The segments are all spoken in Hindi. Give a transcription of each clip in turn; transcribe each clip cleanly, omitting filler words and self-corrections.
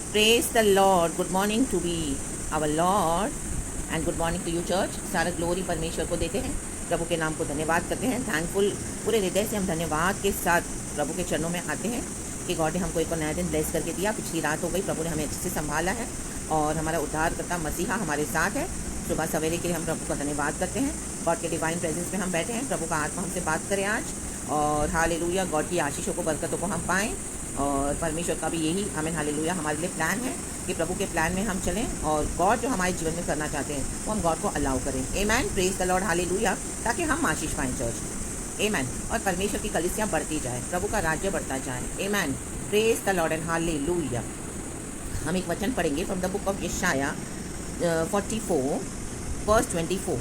Praise the Lord. Good morning to be our Lord and good morning to you church. सारा ग्लोरी परमेश्वर को देते हैं, प्रभु के नाम को धन्यवाद करते हैं। थैंकफुल पूरे हृदय से हम धन्यवाद के साथ प्रभु के चरणों में आते हैं कि गॉड ने हमको एक और नया दिन ब्लेस करके दिया। पिछली रात हो गई, प्रभु ने हमें अच्छे से संभाला है और हमारा उद्धारकर्ता मसीहा हमारे साथ है। सुबह सवेरे के लिए हम प्रभु का धन्यवाद करते हैं। गॉड के डिवाइन प्रेजेंस में हम बैठे हैं। प्रभु का आत्मा हमसे बात करें आज और हालेलुया, गॉड की आशीषों को, बरकतों को हम पाएँ और परमेश्वर का भी यही आमीन हालेलुया हमारे लिए प्लान है कि प्रभु के प्लान में हम चलें और गॉड जो हमारे जीवन में करना चाहते हैं वो हम गॉड को अलाउ करें। आमीन, प्रेज द लॉर्ड, हालेलुया, ताकि हम आशीष पाएं चर्च। आमीन। और परमेश्वर की कलीसिया बढ़ती जाए, प्रभु का राज्य बढ़ता जाए। आमीन, praise the Lord and hallelujah. हम एक वचन पढ़ेंगे फ्रॉम द बुक ऑफ यशाया 44 वर्स 24।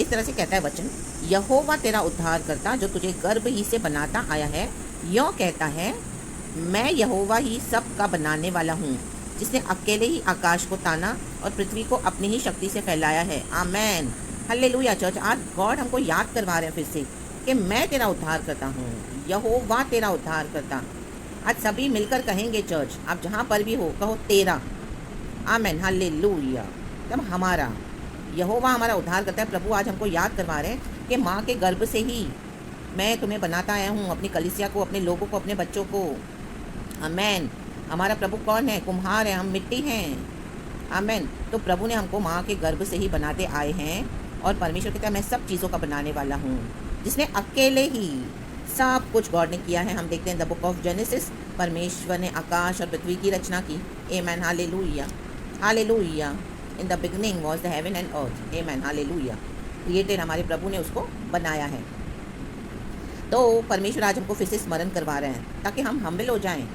इस तरह से कहता है वचन, यहोवा तेरा उद्धार करता जो तुझे गर्भ ही से बनाता आया है, यों कहता है, मैं यहोवा ही सब का बनाने वाला हूँ, जिसने अकेले ही आकाश को ताना और पृथ्वी को अपनी ही शक्ति से फैलाया है। आमेन, हालेलुया। चर्च, आज गॉड हमको याद करवा रहे हैं फिर से कि मैं तेरा उद्धार करता हूँ, यहोवा तेरा उद्धार करता। आज सभी मिलकर कहेंगे चर्च, आप जहाँ पर भी हो कहो तेरा। आमेन, हालेलुया। तब हमारा यहोवा हमारा उद्धार करता है। प्रभु आज हमको याद करवा रहे हैं कि माँ के गर्भ से ही मैं तुम्हें बनाता आया हूँ, अपनी कलीसिया को, अपने लोगों को, अपने बच्चों को। आमेन। हमारा प्रभु कौन है? कुम्हार है, हम मिट्टी हैं। आमेन। तो प्रभु ने हमको माँ के गर्भ से ही बनाते आए हैं और परमेश्वर कहता है मैं सब चीज़ों का बनाने वाला हूँ, जिसने अकेले ही सब कुछ गॉड ने किया है। हम देखते हैं द बुक ऑफ जेनेसिस, परमेश्वर ने आकाश और पृथ्वी की रचना की। Amen, hallelujah, hallelujah. In the beginning was the heaven and earth. Amen, hallelujah. Created, हमारे प्रभु ने उसको बनाया है। तो परमेश्वर आज हमको फिर से स्मरण करवा रहे हैं ताकि हम हम्बल हो जाएं।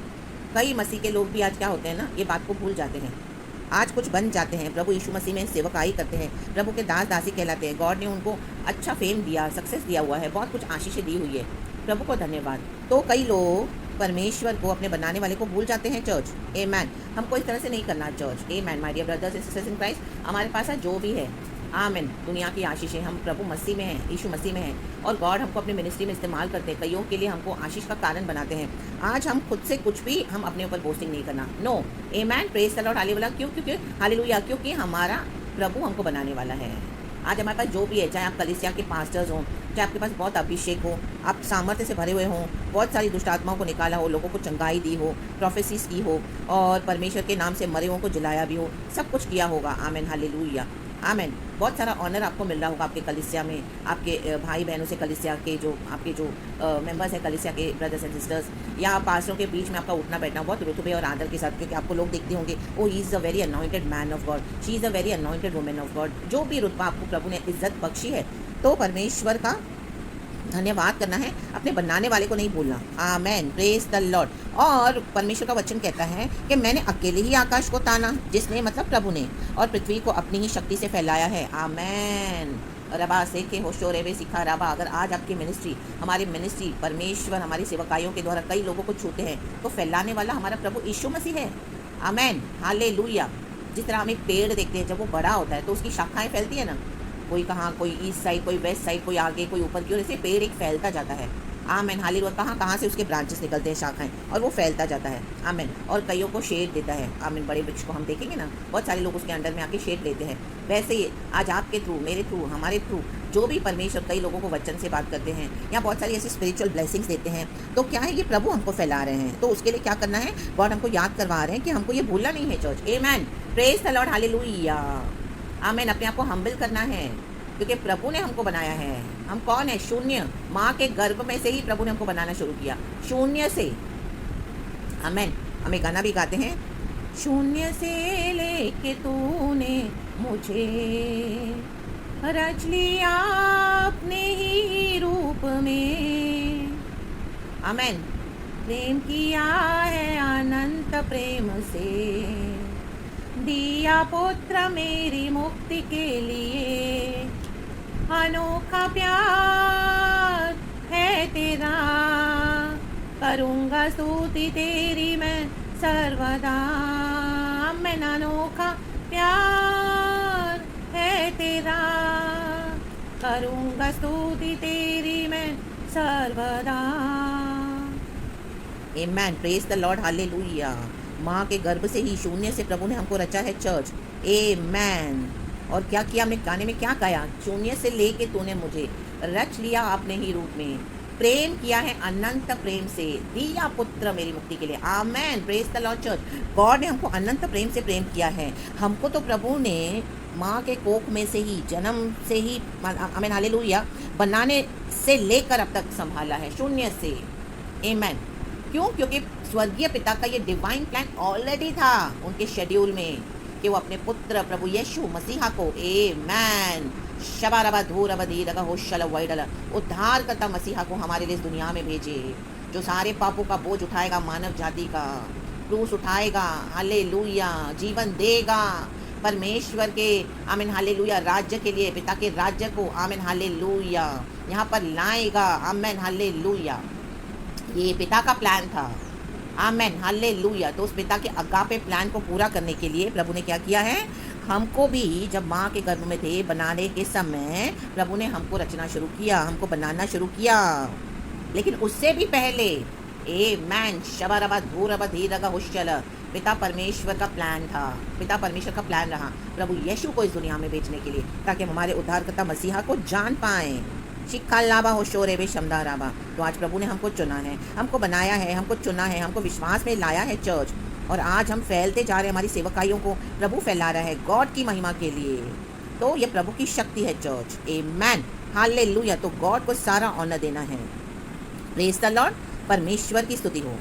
कई मसीह के लोग भी आज क्या होते हैं ना, ये बात को भूल जाते हैं। आज कुछ बन जाते हैं, प्रभु यीशु मसीह में सेवकाई करते हैं, प्रभु के दास दासी कहलाते हैं। गॉड ने उनको अच्छा फेम दिया, सक्सेस दिया हुआ है, बहुत कुछ आशीषें दी हुई है। प्रभु को धन्यवाद। तो कई लोग परमेश्वर को, अपने बनाने वाले को भूल जाते हैं चर्च। आमेन। हमको इस तरह से नहीं करना church. Amen, my dear brothers and sisters in Christ. हमारे पास जो भी है, आमेन, दुनिया की आशीषें, हम प्रभु मसीह में हैं, यीशु मसीह में हैं और गॉड हमको अपनी मिनिस्ट्री में इस्तेमाल करते हैं। कईयों के लिए हमको आशीष का कारण बनाते हैं। आज हम खुद से कुछ भी, हम अपने ऊपर बोस्टिंग नहीं करना। No, amen, praise the Lord, hallelujah. क्यों? क्योंकि हालेलुया, क्योंकि हमारा प्रभु हमको बनाने वाला है। आज हमारे पास जो भी है, चाहे आप कलीसिया के पास्टर्स हों, चाहे आपके पास बहुत अभिषेक हो, आप सामर्थ्य से भरे हुए हों, बहुत सारी दुष्ट आत्माओं को निकाला हो, लोगों को चंगाई दी हो, प्रोफेसीज की हो और परमेश्वर के नाम से मरे हुओं को जलाया भी हो, सब कुछ किया होगा। आमेन, हालेलुया, आमेन। बहुत सारा ऑनर आपको मिल रहा होगा आपके कलीसिया में, आपके भाई बहनों से, कलीसिया के जो आपके जो मेंबर्स हैं, कलीसिया के ब्रदर्स एंड सिस्टर्स, या पास्टरों के बीच में आपका उठना बैठना बहुत रुतबे और आदर के साथ, क्योंकि आपको लोग देखते होंगे, oh he is a very anointed man of God, she is a very anointed women of God. जो भी रुतबा आपको प्रभु ने इज्जत बख्शी है, तो परमेश्वर का धन्यवाद करना है, अपने बनाने वाले को नहीं भूलना। आमेन, प्रेज द लॉर्ड। और परमेश्वर का वचन कहता है कि मैंने अकेले ही आकाश को ताना, जिसने मतलब प्रभु ने, और पृथ्वी को अपनी ही शक्ति से फैलाया है। आमेन। रबा से के होशो रेवे सिखा रबा। अगर आज आपकी मिनिस्ट्री, हमारी मिनिस्ट्री, परमेश्वर हमारी सेवकाइयों के द्वारा कई लोगों को छूते हैं, तो फैलाने वाला हमारा प्रभु यीशु मसीह है। आमेन, हालेलुया। जिस तरह हम एक पेड़ देखते हैं, जब वो बड़ा होता है तो उसकी शाखाएं फैलती है ना, कोई कहाँ, कोई ईस्ट साइड, कोई वेस्ट साइड, कोई आगे, कोई ऊपर की ओर, ऐसे पेड़ एक फैलता जाता है। आमेन, हालेलुया। कहाँ कहाँ से उसके ब्रांचेस निकलते हैं, शाखाएं, और वो फैलता जाता है। आमेन। और कईयों को शेड देता है। आमेन। बड़े वृक्ष को हम देखेंगे ना, बहुत सारे लोग उसके अंडर में आके शेड लेते हैं। वैसे ही आज आपके थ्रू, मेरे थ्रू, हमारे थ्रू जो भी परमेश्वर कई लोगों को वचन से बात करते हैं या बहुत सारी ऐसी स्पिरिचुअल ब्लेसिंग्स देते हैं, तो क्या है, ये प्रभु हमको फैला रहे हैं। तो उसके लिए क्या करना है, गॉड हमको याद करवा रहे हैं कि हमको ये भूलना नहीं है church. Amen, praise the Lord, hallelujah. Amen. अपने आप को हम्बल करना है क्योंकि प्रभु ने हमको बनाया है। हम कौन है? शून्य। माँ के गर्भ में से ही प्रभु ने हमको बनाना शुरू किया, शून्य से। आमेन। हम एक गाना भी गाते हैं, शून्य से लेके तूने मुझे रच लिया अपने ही रूप में। आमेन। प्रेम किया है अनंत प्रेम से, दिया पुत्र मेरी मुक्ति के लिए। अनोखा प्यार है तेरा, करूँगा स्तुति तेरी मैं सर्वदा। मैं अनोखा प्यार है तेरा, करूँगा स्तुति तेरी मैं सर्वदा। आमेन, प्रेज द लॉर्ड, हालेलुया। माँ के गर्भ से ही शून्य से प्रभु ने हमको रचा है चर्च। आमेन। और क्या किया हमने, गाने में क्या गाया, शून्य से लेके तूने मुझे रच लिया अपने ही रूप में, प्रेम किया है अनंत प्रेम से, दिया पुत्र मेरी मुक्ति के लिए। Amen, praise the Lord church. God ने हमको अनंत प्रेम से प्रेम किया है। हमको तो प्रभु ने माँ के कोख में से ही, जन्म से ही, आमेन हालेलुया, बनाने से लेकर अब तक संभाला है, शून्य से। आमेन। क्यों? क्योंकि स्वर्गीय पिता का ये डिवाइन प्लान ऑलरेडी था उनके शेड्यूल में कि वो अपने पुत्र प्रभु यीशु मसीहा को, आमेन, शबारबा धूरबा धीरगा होशल वाइडल, उद्धार करता मसीहा को हमारे लिए इस दुनिया में भेजे, जो सारे पापों का बोझ उठाएगा, मानव जाति का क्रूस उठाएगा, हालेलुया, जीवन देगा परमेश्वर के, आमीन हालेलुया, राज्य के लिए, पिता के राज्य को, आमीन हालेलुया, यहाँ पर लाएगा, आमीन हालेलुया। ये पिता का प्लान था, आमीन हालेलुया। तो उस पिता के अगापे प्लान को पूरा करने के लिए प्रभु ने क्या किया है, हमको भी जब माँ के गर्भ में थे बनाने के समय प्रभु ने हमको रचना शुरू किया, हमको बनाना शुरू किया। लेकिन उससे भी पहले आमेन, शबरबा धूरबा धीरगा हुशल, पिता परमेश्वर का प्लान था, पिता परमेश्वर का प्लान रहा प्रभु यीशु को इस दुनिया में भेजने के लिए, ताकि हम हमारे उद्धारकर्ता मसीहा को जान पाएँ। शिक्काल लाबा हो शोरे बे शमदा राबा। तो आज प्रभु ने हमको चुना है, हमको बनाया है, हमको चुना है, हमको विश्वास में लाया है चर्च, और आज हम फैलते जा रहे हैं, हमारी सेवकाइयों को प्रभु फैला रहा है गॉड की महिमा के लिए। तो ये प्रभु की शक्ति है चर्च। Amen hallelujah. तो गॉड को सारा ऑनर देना है। प्रेज द लॉर्ड, परमेश्वर की स्तुति हो।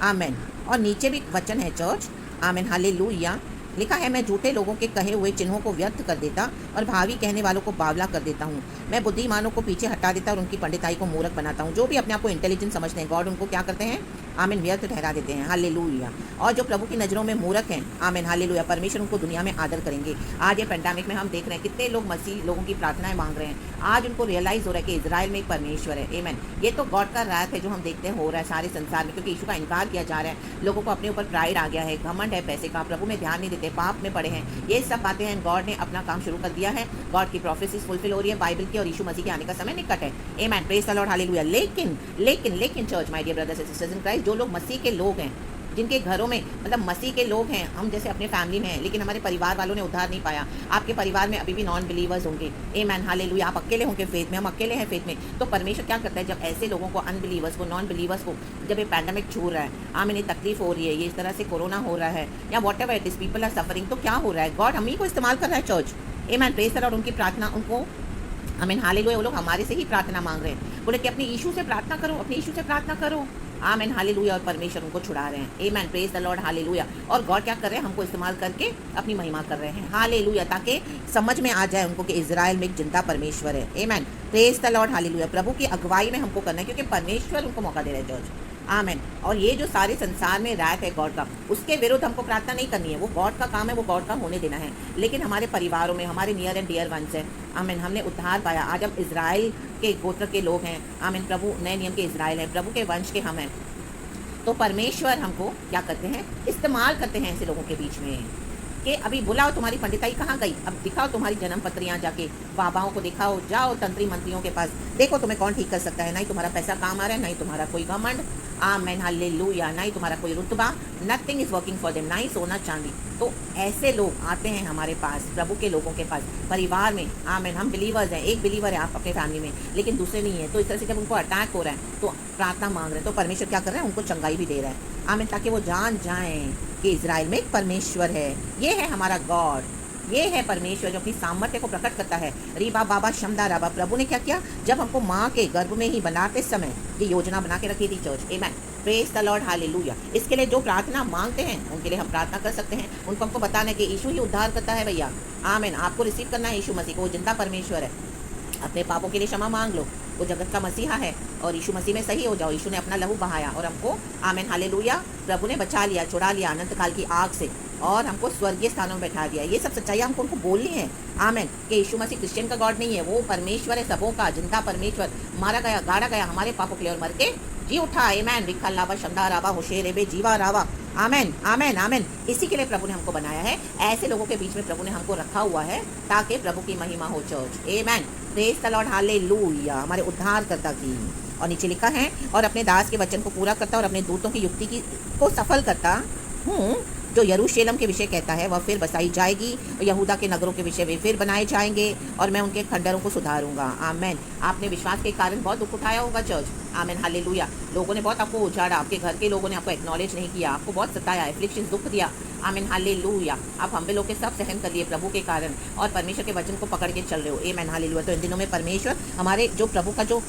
आमेन। और नीचे भी वचन है चर्च, आमेन हालेलुया, लिखा है, मैं झूठे लोगों के कहे हुए चिन्हों को व्यर्थ कर देता और भावी कहने वालों को बावला कर देता हूँ। मैं बुद्धिमानों को पीछे हटा देता और उनकी पंडिताई को मूर्ख बनाता हूँ। जो भी अपने आप को इंटेलिजेंट समझते हैं, गॉड उनको क्या करते हैं, आमीन, व्यर्थ ठहरा देते हैं। हालेलुया। और जो प्रभु की नज़रों में मूर्ख हैं, आमीन हालेलुया, परमेश्वर उनको दुनिया में आदर करेंगे। आज ये पेंडेमिक में हम देख रहे हैं कितने लोग मसीह लोगों की प्रार्थनाएं मांग रहे हैं। आज उनको रियलाइज़ हो रहा है कि इजराइल में एक परमेश्वर है। आमीन। ये तो गॉड का रात है जो हम देखते हैं हो रहा है सारे संसार में, क्योंकि यीशु का इनकार किया जा रहा है। लोगों को अपने ऊपर प्राइड आ गया है, घमंड है पैसे का, प्रभु में ध्यान नहीं देते, पाप में पड़े हैं। ये सब बातें हैं, गॉड ने अपना काम शुरू कर दिया है। गॉड की प्रोफेसीज फुलफिल हो रही है बाइबल की, और यीशु मसीह के आने का समय निकट है। Amen, praise the Lord, hallelujah. लेकिन church, my dear brothers and sisters in Christ, जो लोग मसीह के लोग हैं, जिनके घरों में मतलब मसीह के लोग हैं, हम जैसे अपने फैमिली में हैं, लेकिन हमारे परिवार वालों ने उद्धार नहीं पाया। आपके परिवार में अभी भी नॉन बिलीवर्स होंगे। आमीन हालेलुया। आप अकेले होंगे फेथ में, हम अकेले हैं फेथ में। तो परमेश्वर क्या करता है, जब ऐसे लोगों को, अनबिलीवर्स को, नॉन बिलीवर्स को, जब ये पैंडेमिक छू रहा है, आमीन, ये तकलीफ हो रही है, ये इस तरह से कोरोना हो रहा है, या whatever it is, people are suffering, तो क्या हो रहा है, गॉड हम ही को इस्तेमाल कर रहा है चर्च। आमीन, प्रेज द लॉर्ड। उनकी प्रार्थना, उनको, आमीन हालेलुया, वो लोग हमारे से ही प्रार्थना मांग रहे हैं। बोले कि अपने यीशु से प्रार्थना करो, अपने यीशु से प्रार्थना करो। आमीन हालेलुया। और परमेश्वर उनको छुड़ा रहे हैं। आमीन, प्रेज द लॉर्ड, हालेलुया। और गॉड क्या कर रहे हैं, हमको इस्तेमाल करके अपनी महिमा कर रहे हैं। हालेलुया। ताकि समझ में आ जाए उनको कि इजराइल में एक जिंदा परमेश्वर है। Amen, praise the Lord, hallelujah. प्रभु की अगुवाई में हमको करना है, क्योंकि परमेश्वर उनको मौका दे रहे हैं चर्च। आमीन। और ये जो सारे संसार में रायत है गॉड का, उसके विरुद्ध हमको प्रार्थना नहीं करनी है। वो गॉड का काम है, वो गॉड का होने देना है। लेकिन हमारे परिवारों में, हमारे नियर एंड डियर वंस हैं, आमीन, हमने उद्धार पाया। आज हम इजराइल के गोत्र के लोग हैं। आमीन, प्रभु नए नियम के इजराइल हैं, प्रभु के वंश के हम हैं। तो परमेश्वर हमको क्या करते हैं, इस्तेमाल करते हैं ऐसे लोगों के बीच में कि अभी बुलाओ, तुम्हारी पंडिताई कहाँ गई, अब दिखाओ तुम्हारी जन्म पत्रियाँ, जाके बाबाओं को दिखाओ, जाओ तंत्री मंत्रियों के पास, देखो तुम्हें कौन ठीक कर सकता है। ना ही तुम्हारा पैसा काम आ रहा है, ना ही तुम्हारा कोई घमंड, आमीन हालेलुया, ना ही तुम्हारा कोई रुतबा, nothing is working for them, ना ही सोना चांदी। तो ऐसे लोग आते हैं हमारे पास, प्रभु के लोगों के पास, परिवार में। आमीन, हम बिलीवर्स हैं, एक बिलीवर है आप अपने फैमिली में, लेकिन दूसरे नहीं है। तो इस तरह से जब उनको अटैक हो रहा है तो प्रार्थना मांग रहे हैं, तो परमेश्वर क्या कर रहे हैं, उनको चंगाई भी दे रहा है। आमीन, ताकि वो जान जाएं कि इजराइल में एक परमेश्वर है। ये है हमारा गॉड, ये है परमेश्वर जो अपनी सामर्थ्य को प्रकट करता है। रीबा बाबा शमदा राबा। प्रभु ने क्या किया, जब हमको माँ के गर्भ में ही बनाते समय ये योजना बना के रखी थी चर्च। आमीन, प्रेज द लॉर्ड, हालेलुया। इसके लिए जो प्रार्थना मांगते हैं उनके लिए हम प्रार्थना कर सकते हैं। उनको हमको बताना है कि यीशु ही उद्धार करता है भैया। आमीन, आपको रिसीव करना है यीशु मसीह को, वो जिंदा परमेश्वर है। अपने पापों के लिए क्षमा मांग लो, वो जगत का मसीहा है, और यीशु मसीह में सही हो जाओ। यीशु ने अपना लहू बहाया और हमको, आमीन हालेलुया, प्रभु ने बचा लिया, छुड़ा लिया अनंत काल की आग से, और हमको स्वर्गीय स्थानों में बैठा दिया। ये सब सच्चाई हमको उनको बोलनी है। आमीन, कि यीशु मसीह क्रिश्चियन का गॉड नहीं है, वो परमेश्वर है सबों का, जिंदा परमेश्वर, मारा गया, गाड़ा गया हमारे पापों के लिए, और मर के जी उठा। आमीन, विखल लावा शंदा रावा होशे रेबे जीवा रावा। आमीन आमीन आमीन। इसी के लिए प्रभु ने हमको बनाया है, ऐसे लोगों के बीच में प्रभु ने हमको रखा हुआ है, ताकि प्रभु की महिमा हो चर्च। आमीन, प्रेज द लॉर्ड, हालेलुया। हमारे उद्धारकर्ता की। और नीचे लिखा है, और अपने दास के वचन को पूरा करता और अपने दूतों की युक्ति को सफल करता हूँ जो यरूशलेम के विषय कहता है वह फिर बसाई जाएगी और यहूदा के नगरों के विषय वे फिर बनाए जाएंगे और मैं उनके खंडरों को सुधारूंगा। आमेन। आपने विश्वास के कारण बहुत दुख उठाया होगा चर्च। आमेन, हालेलुया। लोगों ने बहुत आपको उजाड़ा, आपके घर के लोगों ने आपको एक्नॉलेज नहीं किया, आपको बहुत सताया, एफ्लिक्शन दुख दिया। आमेन, हालेलुया। आप हम लोग के सब सहन कर लिए प्रभु के कारण और परमेश्वर के वचन को पकड़ के चल रहे हो। आमेन, हालेलुया। तो इन दिनों में परमेश्वर हमारे जो प्रभु का जो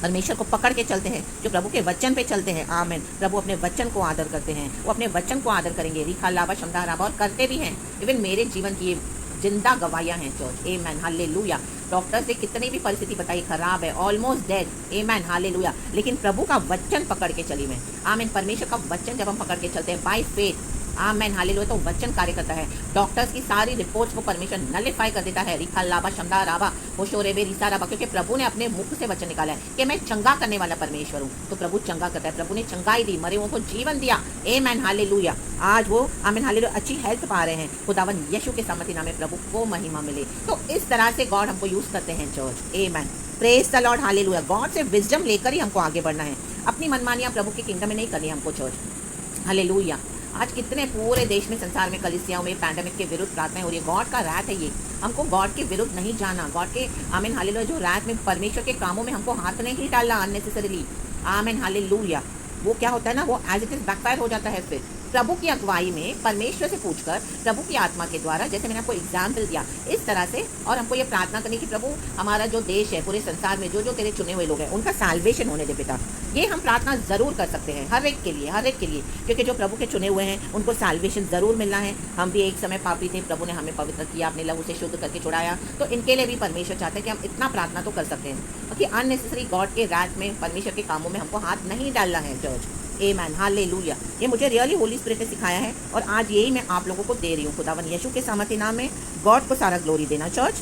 परमेश्वर को पकड़ के चलते हैं, जो प्रभु के वचन पे चलते हैं, आमेन, प्रभु अपने वचन को आदर करते हैं, वो अपने वचन को आदर करेंगे। रिखा लाभा शमदा राबा, और करते भी हैं। इवन मेरे जीवन की ये जिंदा गवाहियां हैं चर्च। आमेन, हालेलुया। डॉक्टर से कितनी भी परिस्थिति बताई खराब है, ऑलमोस्ट डेड, आमेन, हालेलुया, लेकिन प्रभु का वचन पकड़ के चली मैं। आमेन, परमेश्वर का वचन जब हम पकड़ के चलते हैं बाय फेथ, आमेन, हालेलुया, तो वचन कार्य करता है। डॉक्टर्स की सारी रिपोर्ट्स को परमेश्वर नलिफाई कर देता है। रिखा लाभा शमदा राबा होशोरेबे रिसा राबा, क्योंकि प्रभु ने अपने मुख से वचन निकाला है कि मैं चंगा करने वाला परमेश्वर हूँ। तो प्रभु चंगा करता है। प्रभु ने चंगाई दी, मरे हुओं को जीवन दिया। आमेन, हालेलुया। आज वो आमेन, हालेलुया, अच्छी हेल्थ पा रहे हैं। खुदावन यीशु के सामर्थ्य नाम में प्रभु को महिमा मिले। तो इस तरह से गॉड हमको यूज करते हैं church. Amen, praise the Lord, hallelujah. God से विजडम लेकर ही हमको आगे बढ़ना है। अपनी मनमानियां प्रभु के किंगडम में नहीं करनी हमको चर्च। हालेलुया। आज कितने पूरे देश में, संसार में, कलीसियाओं में पैंडेमिक के विरुद्ध प्रार्थनाएं हो रही है। गॉड का रात है ये। हमको गॉड के विरुद्ध नहीं जाना। गॉड के आमीन, हालेलुया, जो रात में परमेश्वर के कामों में हमको हाथ नहीं डालना अननेसेसरीली। आमीन, हालेलुया। वो क्या होता है ना, वो एज इट इज बैकफायर हो जाता है। फिर प्रभु की अगुवाई में परमेश्वर से पूछकर प्रभु की आत्मा के द्वारा, जैसे मैंने आपको एग्जाम्पल दिया, इस तरह से, और हमको ये प्रार्थना करनी कि प्रभु हमारा जो देश है, पूरे संसार में जो जो तेरे चुने हुए लोग हैं उनका साल्वेशन होने दे बेटा। ये हम प्रार्थना जरूर कर सकते हैं हर एक के लिए, हर एक के लिए, क्योंकि जो प्रभु के चुने हुए हैं उनको साल्वेशन जरूर मिलना है। हम भी एक समय पापी थे, प्रभु ने हमें पवित्र किया, अपने लहू से शुद्ध करके छुड़ाया। तो इनके लिए भी परमेश्वर चाहते हैं कि हम इतना प्रार्थना तो कर सकते हैं कि अननेसेसरी गॉड के रात में, परमेश्वर के कामों में हमको हाथ नहीं डालना है चर्च। आमेन, हालेलुया। ये मुझे रियली होली स्पिरिट ने सिखाया है और आज यही मैं आप लोगों को दे रही हूँ। खुदावन यीशु के सामर्थ्य नाम में गॉड को सारा ग्लोरी देना चर्च।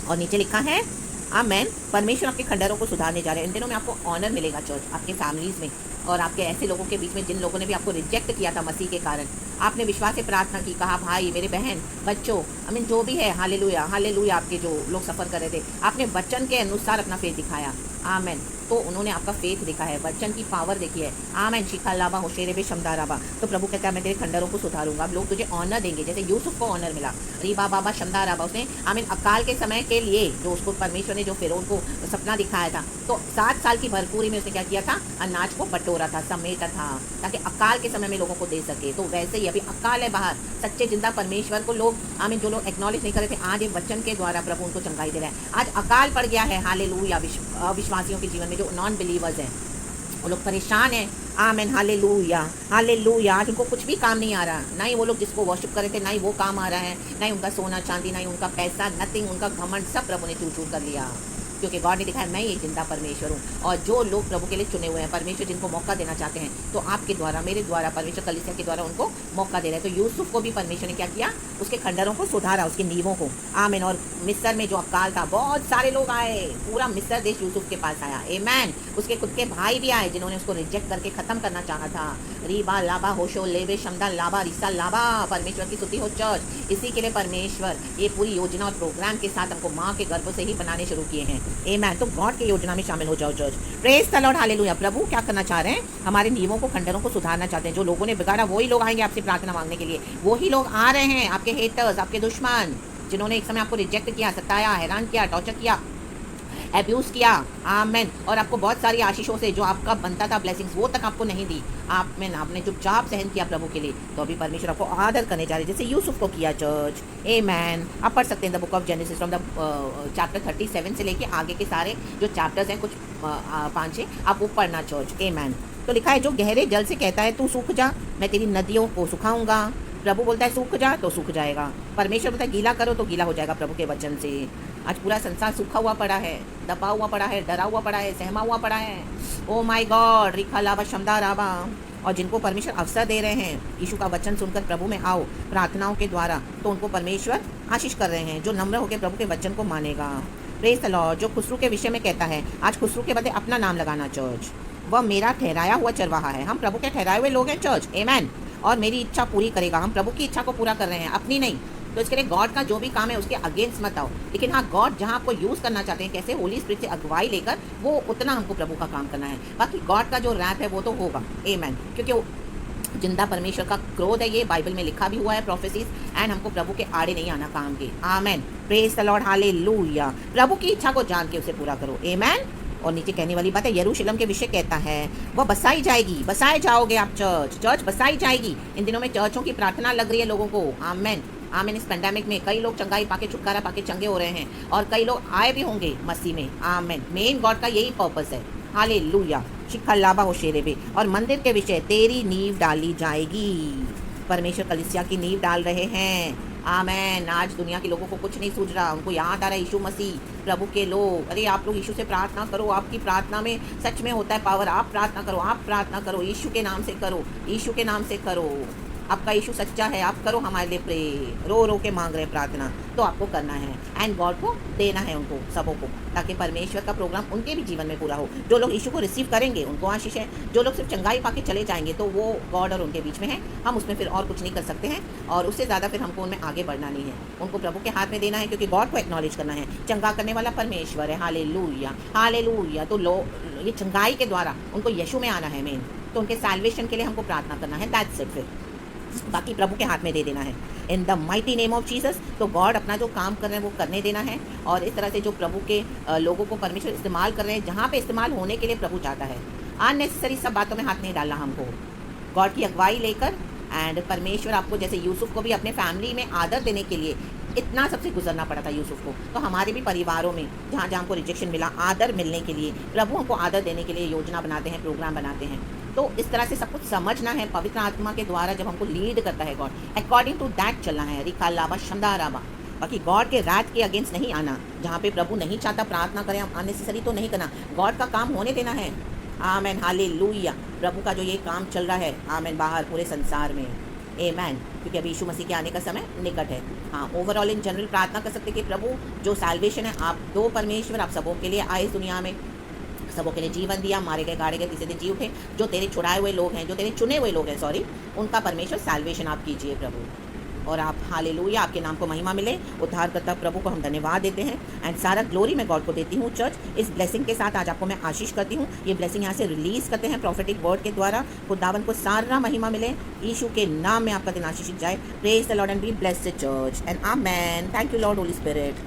और नीचे लिखा है आमेन, परमेश्वर आपके खंडरों को सुधारने जा रहे हैं। इन दिनों में आपको ऑनर मिलेगा चर्च, आपके फैमिलीज में और आपके ऐसे लोगों के बीच में जिन लोगों ने भी आपको रिजेक्ट किया था मसीह के कारण। आपने विश्वास से प्रार्थना की, कहा भाई, मेरे बहन, बच्चों, आमीन, जो भी है, हालेलुया, हालेलुया। आपके जो लोग सफ़र कर रहे थे, आपने वचन के अनुसार अपना फेथ दिखाया। आमेन, तो उन्होंने आपका फेथ दिखा है, वचन की पावर देखी है। आमेन, शिखा लाभा होशेरे बे शमदा राबा। तो प्रभु कहता है मैं तेरे खंडरों को सुधारूंगा। अब लोग तुझे ऑनर देंगे, जैसे यूसुफ को ऑनर मिला। रीबा बाबा शमदा राबा, उसने आमीन अकाल के समय के लिए जो उसको परमेश्वर ने जो फिरौन को सपना दिखाया था, तो 7 साल की भरपूरी में उसने क्या किया था, अनाज को बटोरा था, समेटा था, ताकि अकाल के समय में लोगों को दे सके। तो वैसे ही अभी अकाल है बाहर, सच्चे जिंदा परमेश्वर को लोग आमीन, जो लोग एक्नॉलेज नहीं कर रहे थे, आज एक वचन के द्वारा प्रभु उनको चंगाई दे रहा है। आज अकाल पड़ गया है, हालेलुया, अविश्वासियों के जीवन में, जो नॉन बिलीवर्स हैं, वो लोग परेशान हैं। आमेन, हालेलुया, हालेलुया। आज उनको कुछ भी काम नहीं आ रहा, ना ही वो लोग जिसको वर्शिप कर रहे थे, ना ही वो काम आ रहा है, ना ही उनका सोना चांदी, ना ही उनका पैसा, नथिंग, उनका घमंड सब प्रभु ने चूर चूर कर लिया। क्योंकि गॉड ने दिखाया मैं एक जिंदा परमेश्वर हूँ। और जो लोग प्रभु के लिए चुने हुए हैं, परमेश्वर जिनको मौका देना चाहते हैं, तो आपके द्वारा, मेरे द्वारा, परमेश्वर कलीसिया के द्वारा उनको मौका दे रहे हैं। तो यूसुफ को भी परमेश्वर ने क्या किया, उसके खंडरों को सुधारा, उसकी नींवों को। आमीन। और मिस्र में जो अकाल था, बहुत सारे लोग आए, पूरा मिस्र देश यूसुफ के पास आया। आमीन। उसके खुद के भाई भी आए जिन्होंने उसको रिजेक्ट करके खत्म करना चाहा था। रीबा लाबा होशो लेबे शमदा लाबा रिसा लाबा। परमेश्वर की स्तुति हो चर्च। इसी के लिए परमेश्वर ये पूरी योजना और प्रोग्राम के साथ हमको माँ के गर्भ से ही बनाने शुरू किए हैं। आमीन। तो गॉड की योजना में शामिल हो जाओ church. Praise the Lord, hallelujah. प्रभु क्या करना चाह रहे हैं, हमारे नियमों को, खंडरों को सुधारना चाहते हैं। जो लोगों ने बिगाड़ा वही लोग आएंगे आपसे प्रार्थना मांगने के लिए। वही लोग आ रहे हैं, आपके हेटर्स, आपके दुश्मन, जिन्होंने एक समय आपको रिजेक्ट किया, सताया, हैरान किया, टॉर्चर किया, एब्यूज़ किया। आमेन। और आपको बहुत सारी आशीषों से जो आपका बनता था ब्लेसिंग्स, वो तक आपको नहीं दी। आपने चुपचाप सहन किया प्रभु के लिए, तो अभी परमेश्वर आपको आदर करने जा रहे हैं, जैसे यूसुफ को किया चर्च। आमेन। आप पढ़ सकते हैं the book of genesis from the chapter 37 से लेके आगे के सारे जो चैप्टर्स हैं, कुछ 5-6, आप वो पढ़ना चर्च। आमेन। तो लिखा है, जो गहरे जल से कहता है तू सूख जा, मैं तेरी नदियों को सुखाऊंगा। प्रभु बोलता है सूख जा तो सूख जाएगा। परमेश्वर बोलता है गीला करो तो गीला हो जाएगा प्रभु के वचन से। आज पूरा संसार सूखा हुआ पड़ा है, दबा हुआ पड़ा है, डरा हुआ पड़ा है, सहमा हुआ पड़ा है। ओ माय गॉड, रिखा लावा शमदा रावा। और जिनको परमेश्वर अवसर दे रहे हैं, यीशु का वचन सुनकर प्रभु में आओ प्रार्थनाओं के द्वारा, तो उनको परमेश्वर आशीष कर रहे हैं। जो नम्र होकर प्रभु के वचन को मानेगा। Praise the Lord. जो खुसरू के विषय में कहता है, आज खुसरू के बदले अपना नाम लगाना चर्च। वह मेरा ठहराया हुआ चरवाहा है। हम प्रभु के ठहराए हुए लोग हैं चर्च। आमेन। और मेरी इच्छा पूरी करेगा। हम प्रभु की इच्छा को पूरा कर रहे हैं, अपनी नहीं। तो इसके लिए गॉड का जो भी काम है उसके अगेंस्ट मत आओ। लेकिन हाँ, गॉड जहाँ आपको यूज़ करना चाहते हैं, कैसे होली स्पिरिट से अगुवाई लेकर, वो उतना हमको प्रभु का काम करना है। बाकी गॉड का जो रैप है वो तो होगा। आमेन। क्योंकि जिंदा परमेश्वर का क्रोध है, ये बाइबल में लिखा भी हुआ है प्रोफेसीज। एंड हमको प्रभु के आड़े नहीं आना काम के। आमेन, प्रेज द लॉर्ड, हालेलुया। प्रभु की इच्छा को जान के उसे पूरा करो। आमेन। और नीचे कहने वाली बात है, यरूशलेम के विषय कहता है वह बसाई जाएगी, बसाए जाओगे आप। चर्च बसाई जाएगी। इन दिनों में चर्चों की प्रार्थना लग रही है लोगों को। आमेन आमेन। इस पेंडेमिक में कई लोग चंगाई पाके, छुटकारा पाके चंगे हो रहे हैं, और कई लोग आए भी होंगे मसीह में। आमेन। मेन गॉड का यही पर्पस है। हालेलुया। शिखर लाभा हो शेरेबे। और मंदिर के विषय, तेरी नींव डाली जाएगी। परमेश्वर कलीसिया की नींव डाल रहे हैं। आमेन। आज दुनिया के लोगों को कुछ नहीं सूझ रहा, उनको याद आ रहा है यीशु मसीह प्रभु के लोग। अरे आप लोग यीशु से प्रार्थना करो, आपकी प्रार्थना में सच में होता है पावर। आप प्रार्थना करो, आप प्रार्थना करो, यीशु के नाम से करो, यीशु के नाम से करो। आपका यीशु सच्चा है, आप करो हमारे लिए प्रे। रो रो के मांग रहे हैं प्रार्थना, तो आपको करना है। एंड गॉड को देना है उनको, सबों को, ताकि परमेश्वर का प्रोग्राम उनके भी जीवन में पूरा हो। जो लोग यीशु को रिसीव करेंगे उनको आशीष है। जो लोग सिर्फ चंगाई पाके चले जाएंगे तो वो गॉड और उनके बीच में है, हम उसमें फिर और कुछ नहीं कर सकते हैं, और उससे ज़्यादा फिर हमको उनमें आगे बढ़ना नहीं है। उनको प्रभु के हाथ में देना है, क्योंकि गॉड को एक्नॉलेज करना है। चंगा करने वाला परमेश्वर है। Hallelujah, hallelujah. तो ये चंगाई के द्वारा उनको यीशु में आना है मेन, तो उनके सैल्वेशन के लिए हमको प्रार्थना करना है। That's it. फिर बाकी प्रभु के हाथ में दे देना है, in the mighty name of Jesus. तो गॉड अपना जो काम कर रहे हैं वो करने देना है, और इस तरह से जो प्रभु के लोगों को परमेश्वर इस्तेमाल कर रहे हैं, जहाँ पे इस्तेमाल होने के लिए प्रभु चाहता है। अननेसेसरी सब बातों में हाथ नहीं डालना हमको, गॉड की अगुवाई लेकर। एंड परमेश्वर आपको, जैसे यूसुफ को भी अपने फैमिली में आदर देने के लिए इतना सबसे गुजरना पड़ा था यूसुफ को, तो हमारे भी परिवारों में जहाँ जहाँ हमको रिजेक्शन मिला, आदर मिलने के लिए प्रभु हमको आदर देने के लिए योजना बनाते हैं, प्रोग्राम बनाते हैं। तो इस तरह से सब कुछ समझना है। पवित्र आत्मा के द्वारा जब हमको लीड करता है गॉड, अकॉर्डिंग टू दैट चलना है। रिका लाबा शंदा राबा। बाकी गॉड के रात के अगेंस्ट नहीं आना, जहाँ पे प्रभु नहीं चाहता प्रार्थना करें हम, अननेसेसरी तो नहीं करना। गॉड का काम होने देना है। आमेन, हालेलुया। प्रभु का जो ये काम चल रहा है, आमेन, बाहर पूरे संसार में, आमेन, क्योंकि अभी यीशु मसीह के आने का समय निकट है। हाँ, ओवरऑल इन जनरल प्रार्थना कर सकते कि प्रभु जो सैल्वेशन है आप दो परमेश्वर, आप सबों के लिए आए इस दुनिया में, सबों के लिए जीवन दिया, मारे गए गाड़े गए, तीसरे दिन जी उठे। जो तेरे छुड़ाए हुए लोग हैं, जो तेरे चुने हुए लोग हैं, सॉरी, उनका परमेश्वर सैल्वेशन आप कीजिए प्रभु, और आप हालेलुया, आपके नाम को महिमा मिले। उद्धारकर्ता प्रभु को हम धन्यवाद देते हैं, एंड सारा ग्लोरी मैं गॉड को देती हूँ। चर्च, इस ब्लेसिंग के साथ आज आपको मैं आशीष करती हूँ। ये ब्लेसिंग यहाँ से रिलीज करते हैं प्रॉफिटिक वर्ड के द्वारा। खुदावन को सारा महिमा मिले, यीशु के नाम में आपका दिन आशीषित जाए। Praise the Lord and be blessed church, and amen. Thank you Lord Holi spirit.